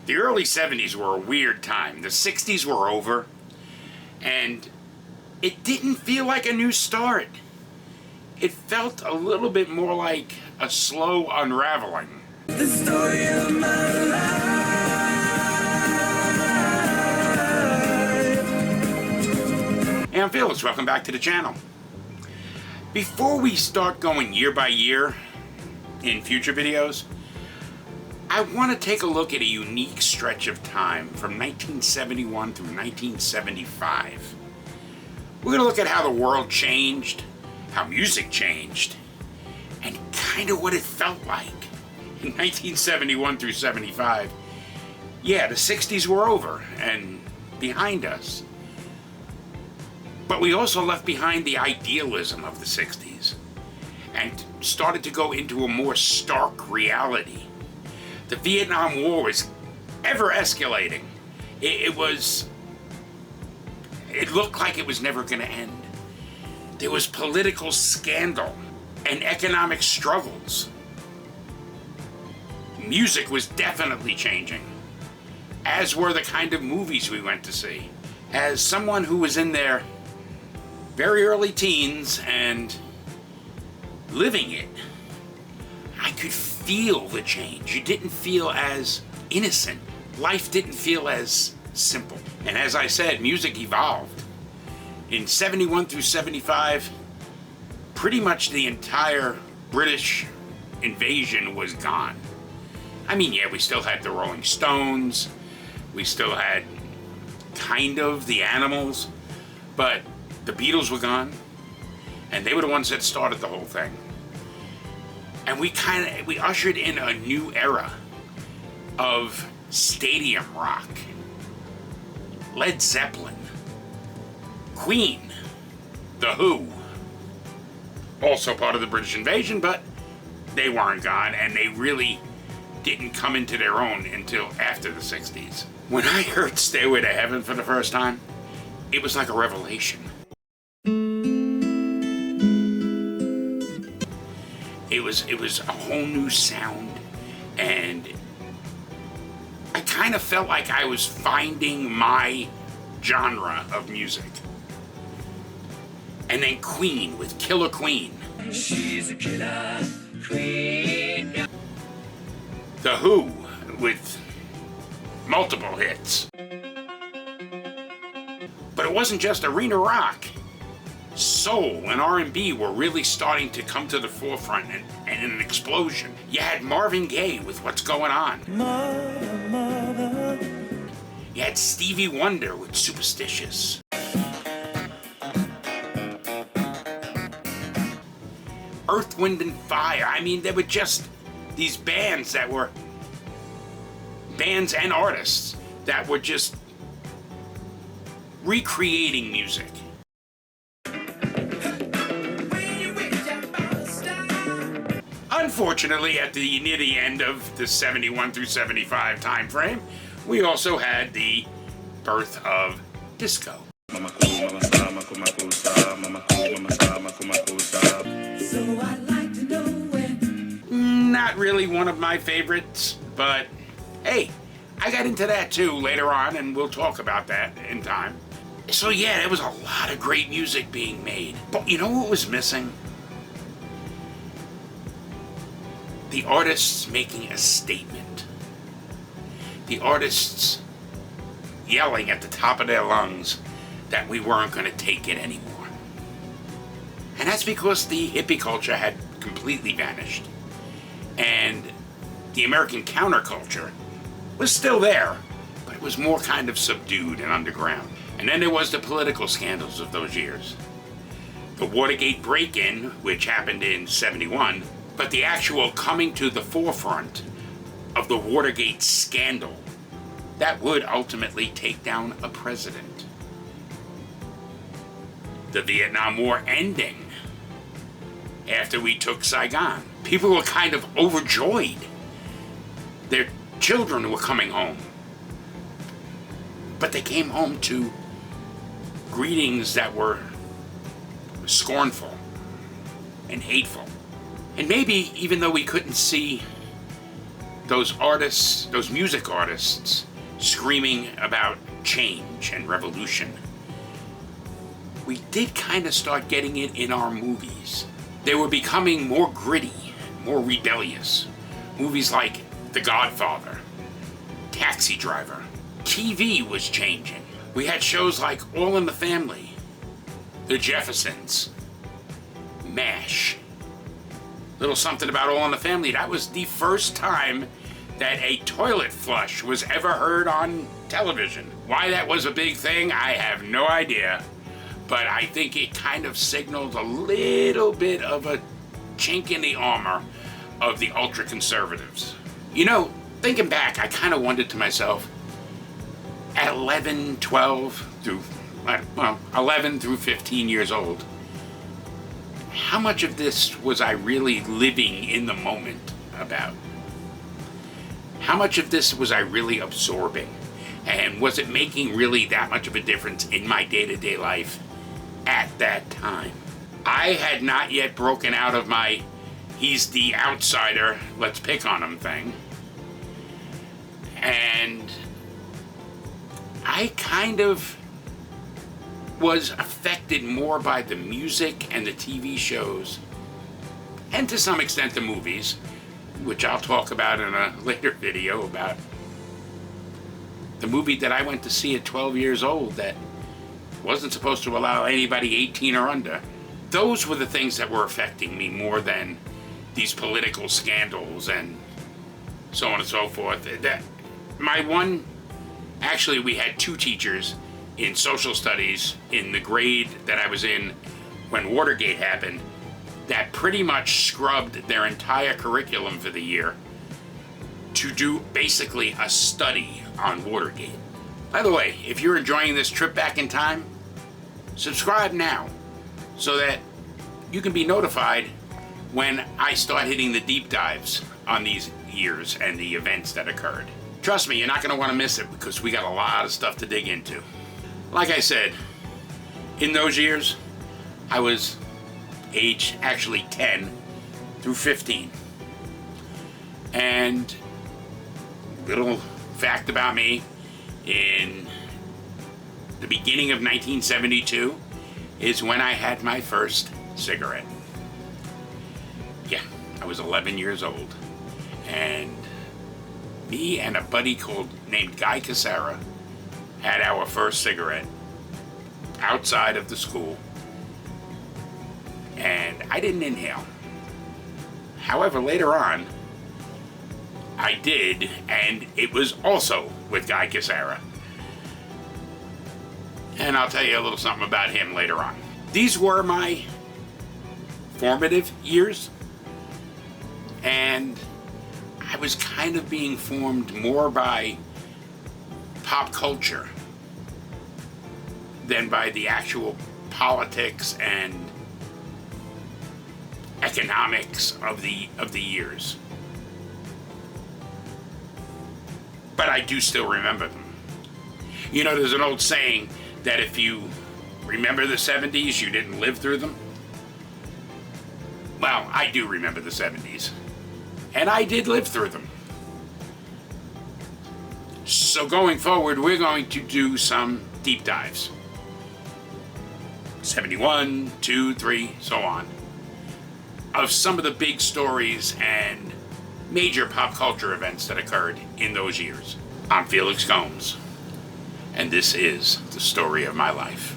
The early 70s were a weird time. The 60s were over, and it didn't feel like a new start. It felt a little bit more like a slow unraveling. The story of my life. Hey, I'm Felix. Welcome back to the channel. Before we start going year by year in future videos, I want to take a look at a unique stretch of time from 1971 through 1975. We're going to look at how the world changed, how music changed, and kind of what it felt like. In 1971 through 75, yeah, the 60s were over and behind us. But we also left behind the idealism of the 60s and started to go into a more stark reality. The Vietnam War was ever escalating. It looked like it was never going to end. There was political scandal and economic struggles. Music was definitely changing, as were the kind of movies we went to see. As someone who was in their very early teens and living it, I could feel the change. It didn't feel as innocent. Life didn't feel as simple. And as I said, music evolved. In 71 through 75, pretty much the entire British invasion was gone. I mean, yeah, we still had the Rolling Stones, we still had kind of the Animals, but the Beatles were gone, and they were the ones that started the whole thing. And we ushered in a new era of stadium rock. Led Zeppelin, Queen, The Who, also part of the British invasion, but they weren't gone, and they really didn't come into their own until after the 60s. When I heard Stairway to Heaven for the first time, it was like a revelation. It was a whole new sound, and I kind of felt like I was finding my genre of music. And then Queen with Killer Queen. She's a killer queen. The Who with multiple hits. But it wasn't just arena rock. Soul and R&B were really starting to come to the forefront and in an explosion. You had Marvin Gaye with What's Going On. Mother, mother. You had Stevie Wonder with Superstitious. Earth, Wind and Fire. I mean, there were just these bands and artists that were just recreating music. Unfortunately, near the end of the 71 through 75 time frame, we also had the birth of disco. So I'd like to know when. Not really one of my favorites, but hey, I got into that too later on, and we'll talk about that in time. So yeah, there was a lot of great music being made. But you know what was missing? The artists making a statement. The artists yelling at the top of their lungs that we weren't going to take it anymore. And that's because the hippie culture had completely vanished. And the American counterculture was still there, but it was more kind of subdued and underground. And then there was the political scandals of those years. The Watergate break-in, which happened in 71, but the actual coming to the forefront of the Watergate scandal that would ultimately take down a president. The Vietnam War ending after we took Saigon. People were kind of overjoyed. Their children were coming home. But they came home to greetings that were scornful and hateful. And maybe even though we couldn't see those artists, those music artists, screaming about change and revolution. We did kind of start getting it in our movies. They were becoming more gritty, more rebellious. Movies like The Godfather, Taxi Driver. TV was changing. We had shows like All in the Family, The Jeffersons, MASH. Little something about All in the Family. That was the first time that a toilet flush was ever heard on television. Why that was a big thing, I have no idea. But I think it kind of signaled a little bit of a chink in the armor of the ultra-conservatives. You know, thinking back, I kind of wondered to myself, at 11 through 15 years old, how much of this was I really living in the moment about? How much of this was I really absorbing? And was it making really that much of a difference in my day-to-day life at that time? I had not yet broken out of my he's the outsider, let's pick on him thing. And I kind of was affected more by the music and the TV shows, and to some extent the movies, which I'll talk about in a later video about the movie that I went to see at 12 years old that wasn't supposed to allow anybody 18 or under. Those were the things that were affecting me more than these political scandals and so on and so forth. Actually, we had two teachers in social studies in the grade that I was in when Watergate happened that pretty much scrubbed their entire curriculum for the year to do basically a study on Watergate. By the way, if you're enjoying this trip back in time, subscribe now so that you can be notified when I start hitting the deep dives on these years and the events that occurred. Trust me, you're not going to want to miss it because we got a lot of stuff to dig into. Like I said, in those years, I was age actually 10 through 15. And little fact about me, in the beginning of 1972 is when I had my first cigarette. Yeah, I was 11 years old. And me and a buddy named Guy Casara had our first cigarette outside of the school. And I didn't inhale. However, later on, I did, and it was also with Guy Casara. And I'll tell you a little something about him later on. These were my formative years, and I was kind of being formed more by pop culture than by the actual politics and economics of the years. But I do still remember them. You know, there's an old saying that if you remember the 70s, you didn't live through them. Well, I do remember the 70s. And I did live through them. So going forward, we're going to do some deep dives. 71, 2, 3, so on. Of some of the big stories and major pop culture events that occurred in those years. I'm Felix Gomes, and this is the story of my life.